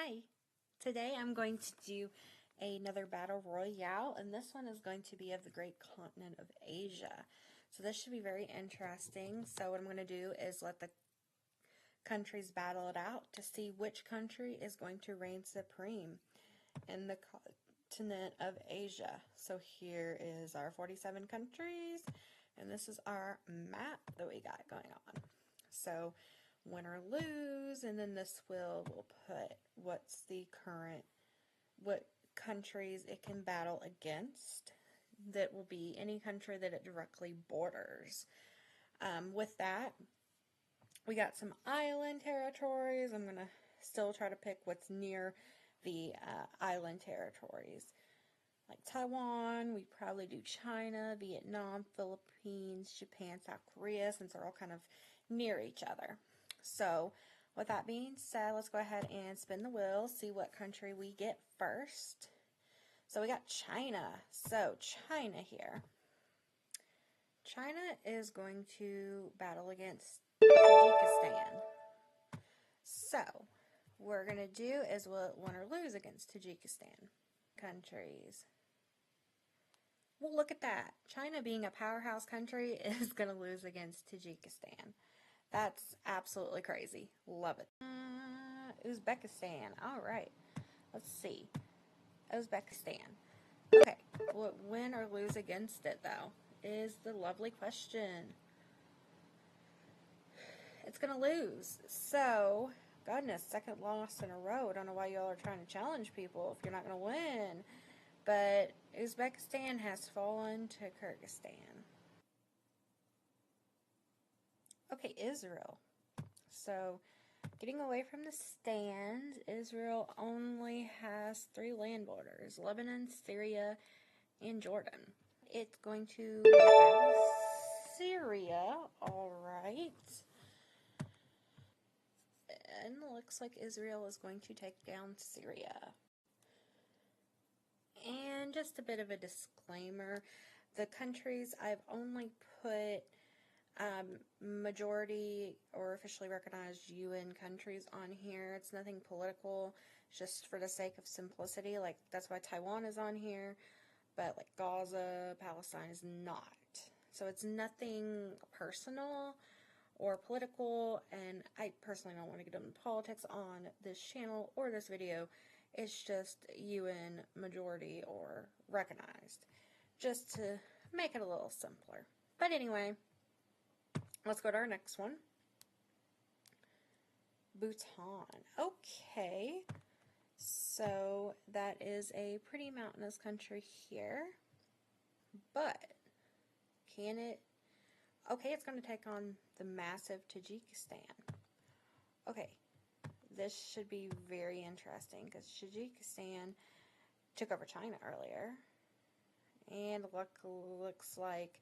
Hi, today I'm going to do another battle royale, and this one is going to be of the great continent of Asia. So this should be very interesting. So what I'm going to do is let the countries battle it out to see which country is going to reign supreme in the continent of Asia. So here is our 47 countries, and this is our map that we got going on. So win or lose, and then this will put what countries it can battle against. That will be any country that it directly borders. With that, we got some island territories. I'm going to still try to pick what's near the island territories. Like Taiwan, we probably do China, Vietnam, Philippines, Japan, South Korea, since they're all kind of near each other. So, with that being said, let's go ahead and spin the wheel, see what country we get first. So, we got China. So, China here. China is going to battle against Tajikistan. So, what we're going to do is we'll win or lose against Tajikistan. Countries. Well, look at that. China, being a powerhouse country, is going to lose against Tajikistan. That's absolutely crazy. Love it. Uzbekistan. All right. Let's see. Uzbekistan. Okay. Will it win or lose against it, though, is the lovely question. It's going to lose. So, goodness, second loss in a row. I don't know why y'all are trying to challenge people if you're not going to win. But Uzbekistan has fallen to Kyrgyzstan. Okay, Israel. So, getting away from the stands, Israel only has 3 land borders: Lebanon, Syria, and Jordan. It's going to battle Syria, alright. And it looks like Israel is going to take down Syria. And just a bit of a disclaimer, the countries I've only put majority or officially recognized UN countries on here. It's nothing political, just for the sake of simplicity. Like, that's why Taiwan is on here, but like Gaza, Palestine is not. So it's nothing personal or political, and I personally don't want to get into politics on this channel or this video. It's just UN majority or recognized, just to make it a little simpler. But anyway, let's go to our next one. Bhutan. Okay. So that is a pretty mountainous country here. But can it... Okay, it's going to take on the massive Tajikistan. Okay. This should be very interesting because Tajikistan took over China earlier. And looks like,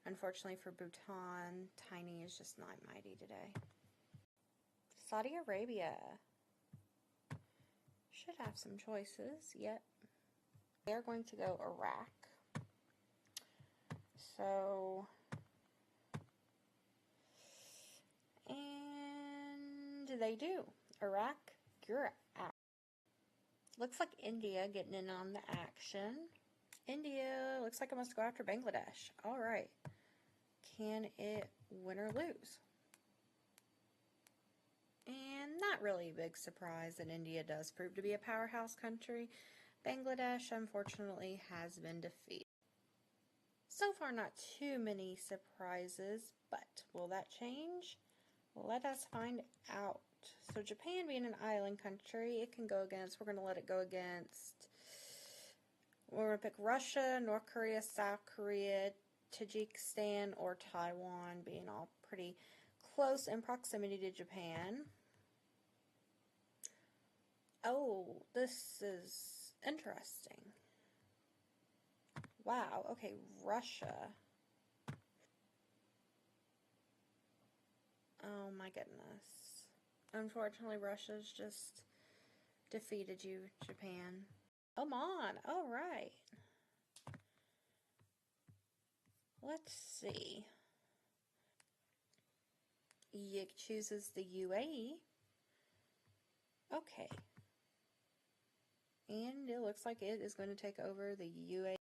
unfortunately for Bhutan, tiny is just not mighty today. Saudi Arabia should have some choices yet. They're going to go Iraq. So, and they do. Iraq, you're out. Looks like India getting in on the action. India looks like it must go after Bangladesh. Alright. Can it win or lose? And not really a big surprise that India does prove to be a powerhouse country. Bangladesh, unfortunately, has been defeated. So far, not too many surprises, but will that change? Let us find out. So Japan, being an island country, it can go against, we're going to let it go against, we're going to pick Russia, North Korea, South Korea, Tajikistan, or Taiwan, being all pretty close in proximity to Japan. Oh, this is interesting. Wow, okay, Russia. Oh my goodness. Unfortunately, Russia's just defeated you, Japan. Oman, alright. Let's see. It chooses the UAE. Okay. And it looks like it is going to take over the UAE.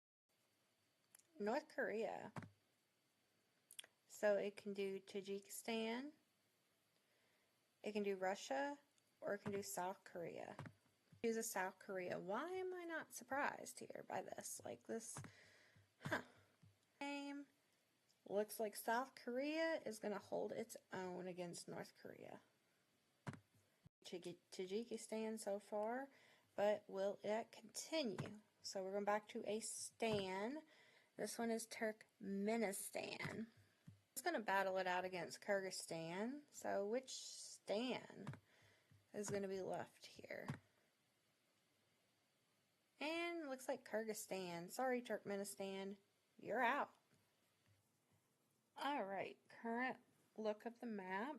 North Korea. So it can do Tajikistan, it can do Russia, or it can do South Korea. Choose a South Korea. Why am I not surprised here by this? Like this, Game looks like South Korea is going to hold its own against North Korea. Tajikistan so far, but will it continue? So we're going back to a stan. This one is Turkmenistan. It's going to battle it out against Kyrgyzstan. So which stan is going to be left here? And looks like Kyrgyzstan. Sorry, Turkmenistan. You're out. Alright, current look of the map.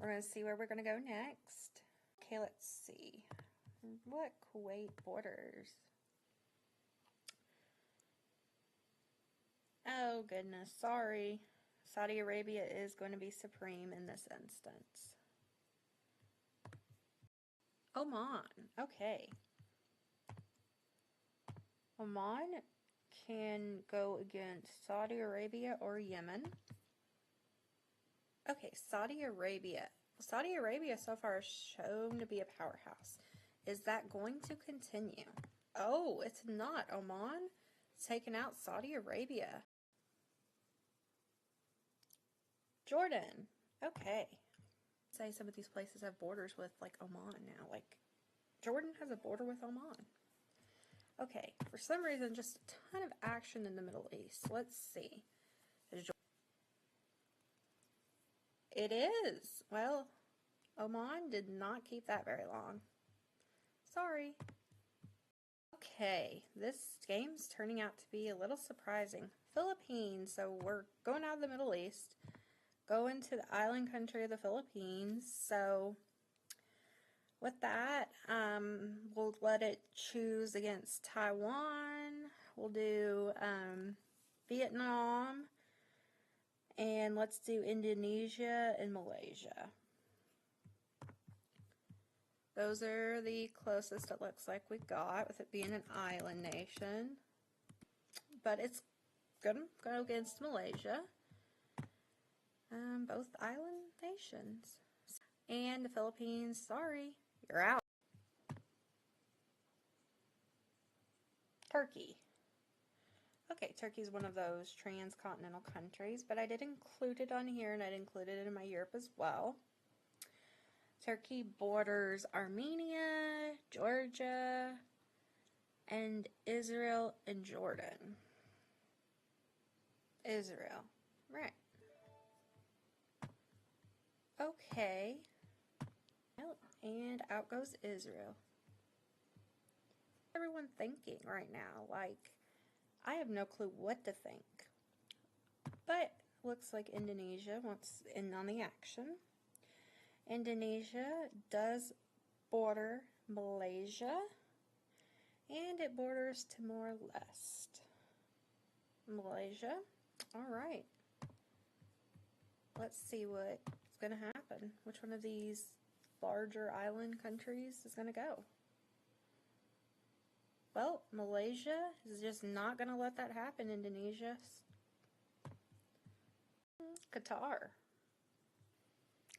We're going to see where we're going to go next. Okay, let's see. What Kuwait borders? Oh goodness, sorry. Saudi Arabia is going to be supreme in this instance. Oman, okay. Oman can go against Saudi Arabia or Yemen. Okay, Saudi Arabia. Saudi Arabia so far is shown to be a powerhouse. Is that going to continue? Oh, it's not. Oman taking out Saudi Arabia. Jordan. Okay. Say some of these places have borders with like Oman now. Like Jordan has a border with Oman. Okay, for some reason just a ton of action in the Middle East. Let's see. It is. Well, Oman did not keep that very long. Sorry. Okay, this game's turning out to be a little surprising. Philippines, so we're going out of the Middle East, going to the island country of the Philippines. So with that, we'll let it choose against Taiwan. We'll do Vietnam. And let's do Indonesia and Malaysia. Those are the closest it looks like we got, with it being an island nation. But it's going to go against Malaysia. Both island nations. And the Philippines, sorry, you're out. Turkey. Okay, Turkey is one of those transcontinental countries, but I did include it on here, and I'd included it in my Europe as well. Turkey borders Armenia, Georgia, and Israel and Jordan. Israel, right. Okay, and out goes Israel. What's everyone thinking right now? Like, I have no clue what to think. But looks like Indonesia wants in on the action. Indonesia does border Malaysia, and it borders Timor-Leste. Malaysia, alright. Let's see what's going to happen. Which one of these larger island countries is going to go? Well, Malaysia is just not going to let that happen, Indonesia. Qatar.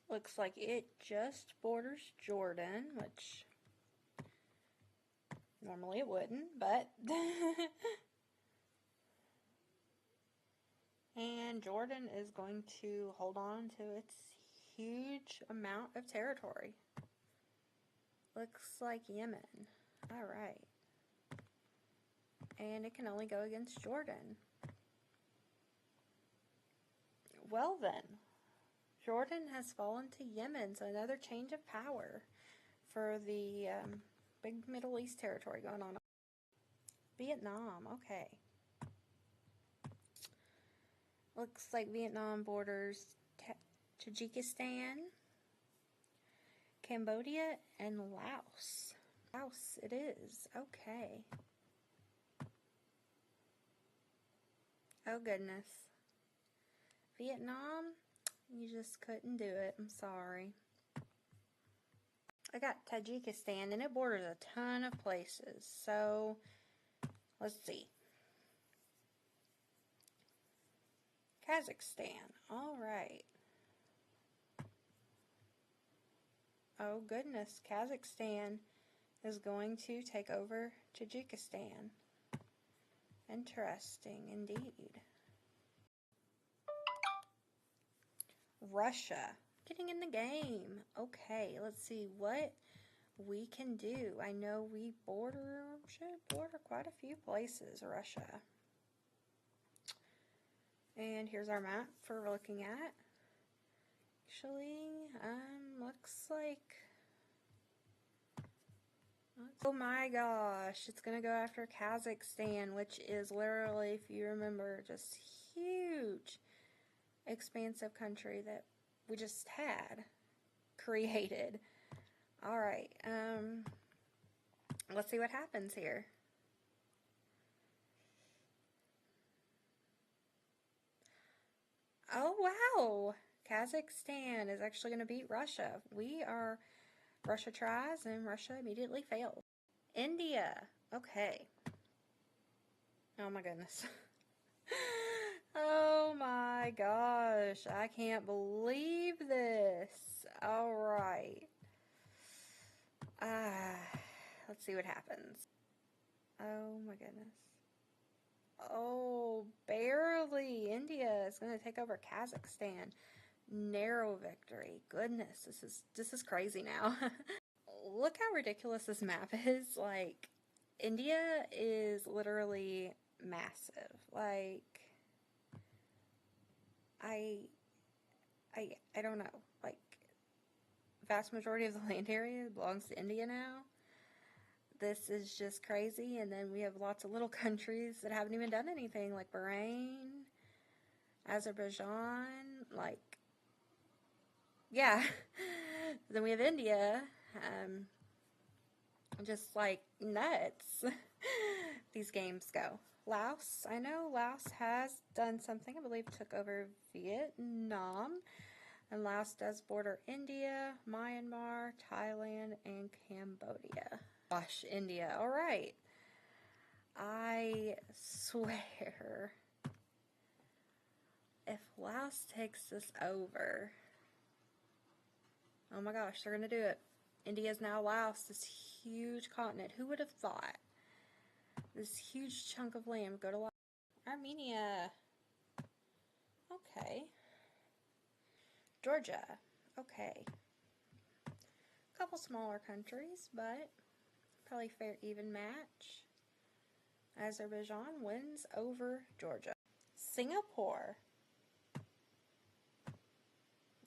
Looks like it just borders Jordan, which normally it wouldn't, but and Jordan is going to hold on to its huge amount of territory. Looks like Yemen. Alright. And it can only go against Jordan. Well then, Jordan has fallen to Yemen, so another change of power for the big Middle East territory going on. Vietnam, okay. Looks like Vietnam borders Tajikistan, Cambodia, and Laos. Laos it is, okay. Oh goodness. Vietnam, you just couldn't do it. I'm sorry. I got Tajikistan, and it borders a ton of places. So, let's see. Kazakhstan. All right. Oh, goodness. Kazakhstan is going to take over Tajikistan. Interesting indeed. Russia. Getting in the game. Okay, let's see what we can do. I know we should border quite a few places, Russia. And here's our map for looking at. Actually, looks like... Oh my gosh, it's gonna go after Kazakhstan, which is literally, if you remember, just huge, expansive country that we just had created. Alright, let's see what happens here. Oh wow! Kazakhstan is actually going to beat Russia. Russia tries and Russia immediately fails. India. Okay. Oh my goodness. Oh my gosh. I can't believe this. Alright. Let's see what happens. Oh my goodness. Oh, barely. India is going to take over Kazakhstan. Narrow victory. Goodness, this is crazy now. Look how ridiculous this map is. Like, India is literally massive. Like, I don't know. Like, vast majority of the land area belongs to India now. This is just crazy. And then we have lots of little countries that haven't even done anything, like Bahrain, Azerbaijan, like, yeah. Then we have India, just like nuts. These games go. Laos, I know Laos has done something. I believe took over Vietnam. And Laos does border India, Myanmar, Thailand, and Cambodia. Gosh, India. All right. I swear, if Laos takes this over, oh my gosh, they're going to do it. India is now Laos, this huge continent. Who would have thought this huge chunk of land would go to Laos? Armenia. Okay. Georgia. Okay. A couple smaller countries, but probably fair even match. Azerbaijan wins over Georgia. Singapore.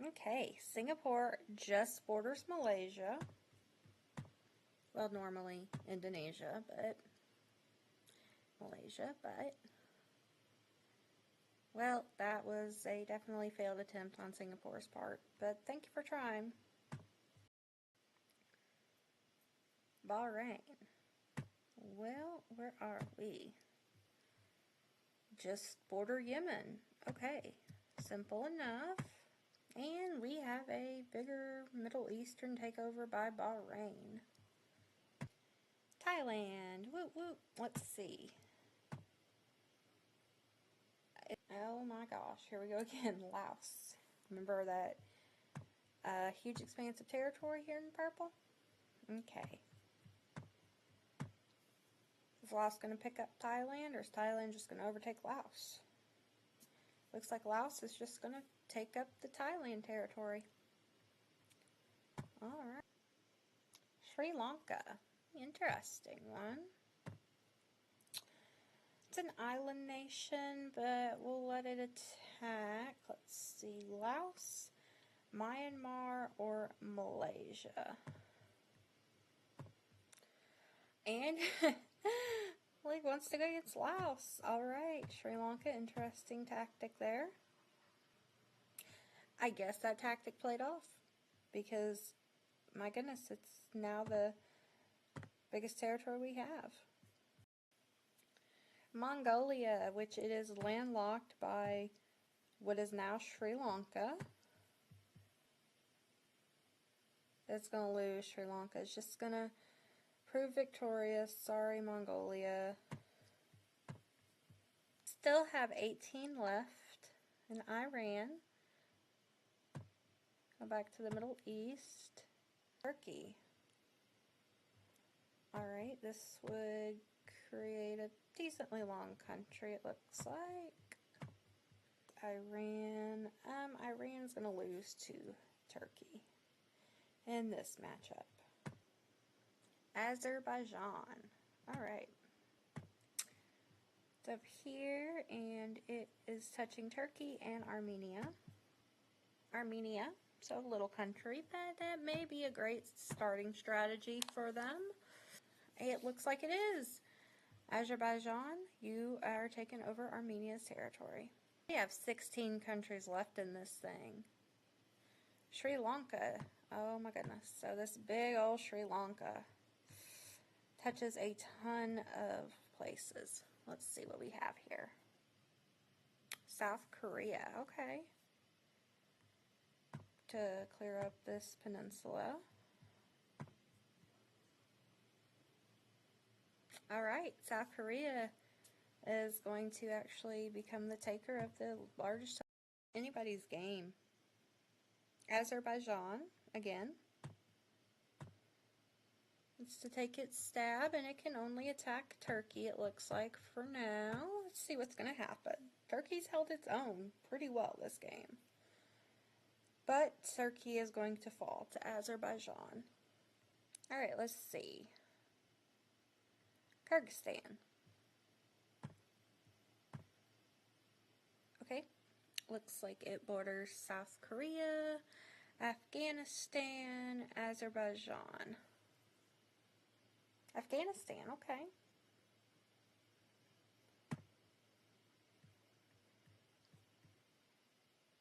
Okay, Singapore just borders Malaysia. Well, normally Indonesia, but Malaysia, but well, that was a definitely failed attempt on Singapore's part, but thank you for trying. Bahrain. Well, where are we? Just border Yemen. Okay, simple enough. And we have a bigger Middle Eastern takeover by Bahrain. Thailand. Whoop, whoop. Let's see. Oh my gosh. Here we go again. Laos. Remember that huge expanse of territory here in purple? Okay. Is Laos going to pick up Thailand, or is Thailand just going to overtake Laos? Looks like Laos is just going to take up the Thailand territory. Alright. Sri Lanka. Interesting one. It's an island nation, but we'll let it attack. Let's see. Laos, Myanmar, or Malaysia. And League wants to go against Laos. Alright, Sri Lanka, interesting tactic there. I guess that tactic played off because, my goodness, it's now the biggest territory we have. Mongolia, which it is landlocked by what is now Sri Lanka. It's going to lose. Sri Lanka is just going to prove victorious. Sorry, Mongolia. Still have 18 left in Iran. Go back to the Middle East. Turkey. Alright, this would create a decently long country, it looks like. Iran. Iran's going to lose to Turkey in this matchup. Azerbaijan. Alright. It's up here, and it is touching Turkey and Armenia. Armenia, so a little country, but that may be a great starting strategy for them. It looks like it is. Azerbaijan, you are taking over Armenia's territory. We have 16 countries left in this thing. Sri Lanka. Oh my goodness. So this big old Sri Lanka touches a ton of places. Let's see what we have here. South Korea. Okay. To clear up this peninsula. Alright, South Korea is going to actually become the taker of the largest anybody's game. Azerbaijan, again. It's to take its stab, and it can only attack Turkey, it looks like, for now. Let's see what's going to happen. Turkey's held its own pretty well this game. But Turkey is going to fall to Azerbaijan. Alright, let's see. Kyrgyzstan. Okay, looks like it borders South Korea, Afghanistan, Azerbaijan. Afghanistan, okay.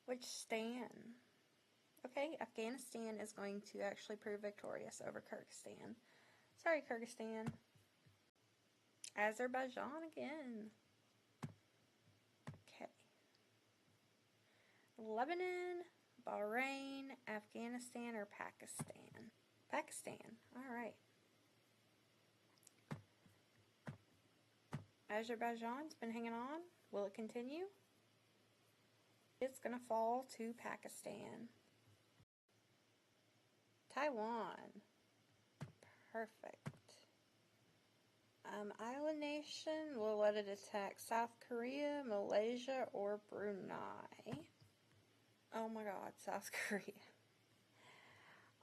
Which stan? Okay, Afghanistan is going to actually prove victorious over Kyrgyzstan. Sorry, Kyrgyzstan. Azerbaijan again. Okay. Lebanon, Bahrain, Afghanistan, or Pakistan? Pakistan. Alright. Azerbaijan's been hanging on. Will it continue? It's going to fall to Pakistan. Taiwan. Perfect. Island nation, we'll let it attack South Korea, Malaysia, or Brunei. Oh my god, South Korea.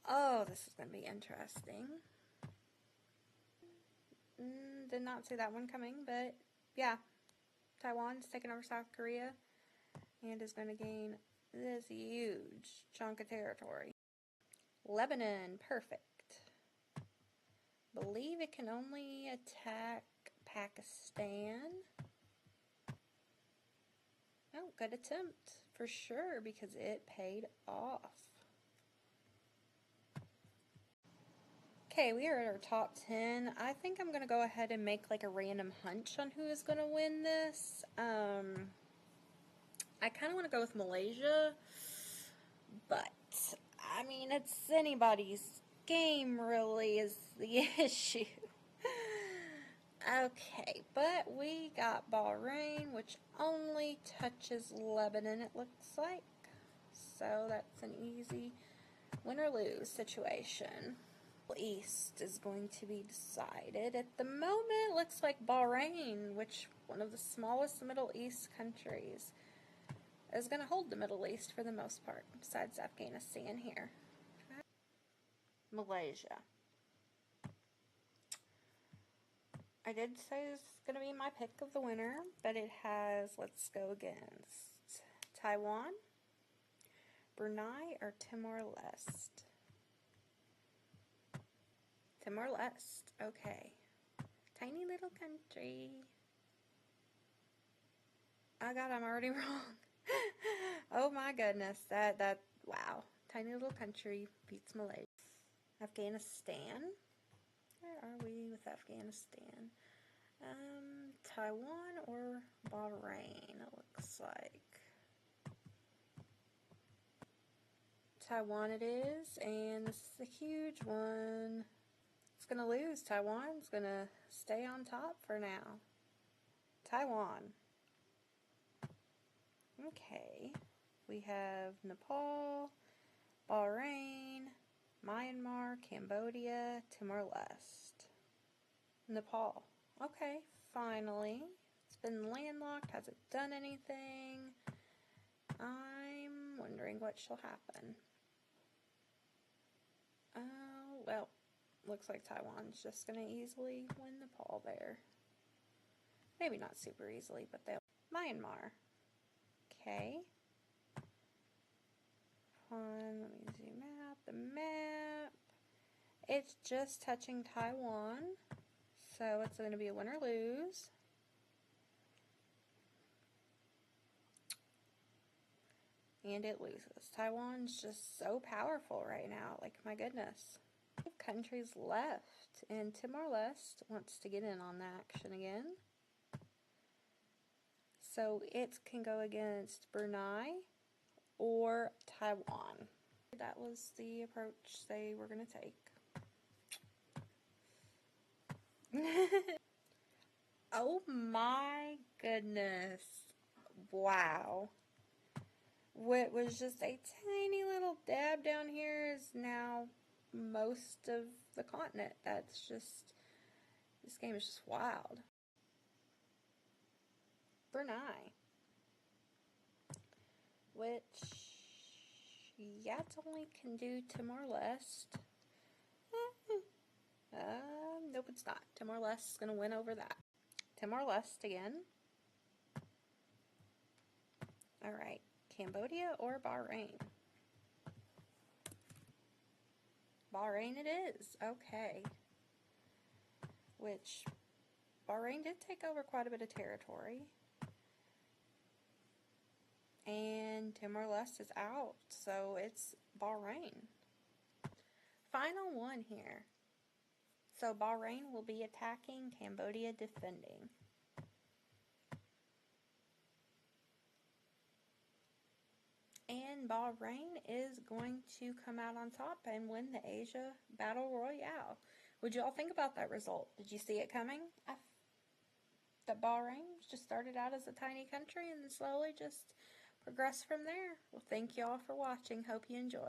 Oh, this is going to be interesting. Did not see that one coming, but yeah. Taiwan's taking over South Korea and is going to gain this huge chunk of territory. Lebanon, perfect. Believe it can only attack Pakistan. Oh, good attempt for sure because it paid off. Okay, we are at our top 10. I think I'm going to go ahead and make like a random hunch on who is going to win this. I kind of want to go with Malaysia, but I mean, it's anybody's game really is the issue. Okay, but we got Bahrain, which only touches Lebanon, it looks like. So that's an easy win or lose situation. East is going to be decided. At the moment, it looks like Bahrain, which one of the smallest Middle East countries, is going to hold the Middle East for the most part, besides Afghanistan here. Malaysia. I did say this is going to be my pick of the winner, but it has, let's go against Taiwan, Brunei, or Timor-Leste. Timor-Leste, okay. Tiny little country. Oh god, I'm already wrong. Oh my goodness, wow. Tiny little country beats Malaysia. Afghanistan. Where are we with Afghanistan? Taiwan or Bahrain, it looks like. Taiwan it is, and this is a huge one. It's going to lose. Taiwan's going to stay on top for now. Taiwan. Okay. We have Nepal, Bahrain, Myanmar, Cambodia, Timor-Leste. Nepal. Okay, finally. It's been landlocked. Hasn't done anything. I'm wondering what shall happen. Well, looks like Taiwan's just going to easily win Nepal there. Maybe not super easily, but they'll. Myanmar. Okay. Let me zoom out the map. It's just touching Taiwan, so it's going to be a win or lose. And it loses. Taiwan's just so powerful right now, like my goodness. 5 countries left, and Timor-Leste wants to get in on the action again. So it can go against Brunei or Taiwan. That was the approach they were going to take. Oh my goodness. Wow. What was just a tiny little dab down here is now most of the continent. That's just, this game is just wild. Brunei. Which, yeah, it only can do Timor-Leste. Nope, it's not. Timor-Leste is going to win over that. Timor-Leste again. Alright, Cambodia or Bahrain? Bahrain it is. Okay. Which, Bahrain did take over quite a bit of territory. And Timor-Leste is out, so it's Bahrain. Final one here. So Bahrain will be attacking, Cambodia defending. And Bahrain is going to come out on top and win the Asia Battle Royale. What you all think about that result? Did you see it coming? That Bahrain just started out as a tiny country and then slowly just progressed from there. Well, thank you all for watching. Hope you enjoy.